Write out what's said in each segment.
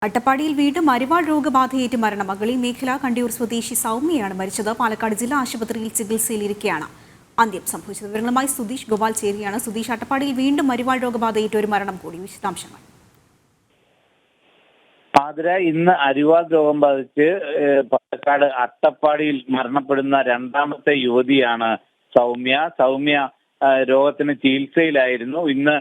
അട്ടപ്പാടിയിൽ വീണ്ടും അരിവാൾ രോഗബാധയേറ്റ് മരണം. അഗളി മേഖല കണ്ടിയൂർ സ്വദേശി സൗമ്യയാണ് മരിച്ചത്. പാലക്കാട് ജില്ലാ ആശുപത്രിയിൽ ചികിത്സയിലിരിക്കെയാണ് അന്ത്യം സംഭവിച്ചത്. വിവരങ്ങളുമായി സുധീഷ് ഗോപാൽ ചേരുകയാണ്. സുധീഷ്, അട്ടപ്പാടിയിൽ വീണ്ടും അരിവാൾ രോഗബാധയേറ്റ് ഒരു മരണം കൂടി, വിശദാംശങ്ങൾ. ആതിര, ഇന്ന് അരിവാൾ രോഗം ബാധിച്ച് പാലക്കാട് അട്ടപ്പാടിയിൽ മരണപ്പെടുന്ന രണ്ടാമത്തെ യുവതിയാണ് സൗമ്യ രോഗത്തിന് ചികിത്സയിലായിരുന്നു. ഇന്ന്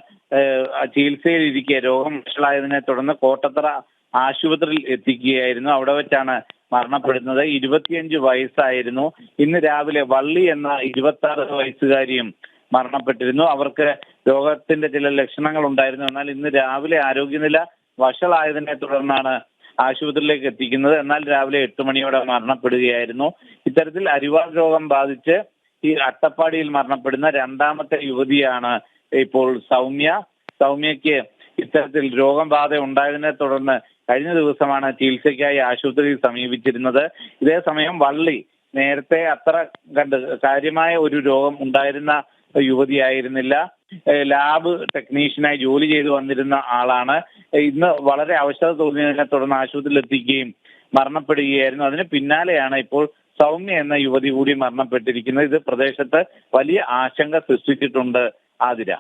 ചികിത്സയിലിരിക്കെ രോഗം വഷളായതിനെ തുടർന്ന് കോട്ടത്തറ ആശുപത്രിയിൽ എത്തിക്കുകയായിരുന്നു. അവിടെ വെച്ചാണ് മരണപ്പെടുന്നത്. 25 വയസ്സായിരുന്നു. ഇന്ന് രാവിലെ വള്ളി എന്ന 26 വയസ്സുകാരിയും മരണപ്പെട്ടിരുന്നു. അവർക്ക് രോഗത്തിന്റെ ചില ലക്ഷണങ്ങൾ ഉണ്ടായിരുന്നു. എന്നാൽ ഇന്ന് രാവിലെ ആരോഗ്യനില വഷളായതിനെ തുടർന്നാണ് ആശുപത്രിയിലേക്ക് എത്തിക്കുന്നത്. എന്നാൽ രാവിലെ 8 മണിയോടെ മരണപ്പെടുകയായിരുന്നു. ഇത്തരത്തിൽ അരിവാൾ രോഗം ബാധിച്ച് ഈ അട്ടപ്പാടിയിൽ മരണപ്പെടുന്ന രണ്ടാമത്തെ യുവതിയാണ് ഇപ്പോൾ സൗമ്യയ്ക്ക് ഇത്തരത്തിൽ രോഗബാധ ഉണ്ടായതിനെ തുടർന്ന് കഴിഞ്ഞ ദിവസമാണ് ചികിത്സയ്ക്കായി ആശുപത്രിയിൽ സമീപിച്ചിരുന്നത്. ഇതേ സമയം വള്ളി നേരത്തെ അത്ര കാര്യമായ ഒരു രോഗം ഉണ്ടായിരുന്ന യുവതിയായിരുന്നില്ല. ലാബ് ടെക്നീഷ്യനായി ജോലി ചെയ്തു വന്നിരുന്ന ആളാണ്. ഇന്ന് വളരെ അവശത തോന്നിയതിനെ തുടർന്ന് ആശുപത്രിയിൽ എത്തിക്കുകയും മരണപ്പെടുകയായിരുന്നു. അതിന് പിന്നാലെയാണ് ഇപ്പോൾ സൗമ്യ എന്ന യുവതി കൂടി മരണപ്പെട്ടിരിക്കുന്നത്. ഇത് പ്രദേശത്ത് വലിയ ആശങ്ക സൃഷ്ടിച്ചിട്ടുണ്ട് ആതിര.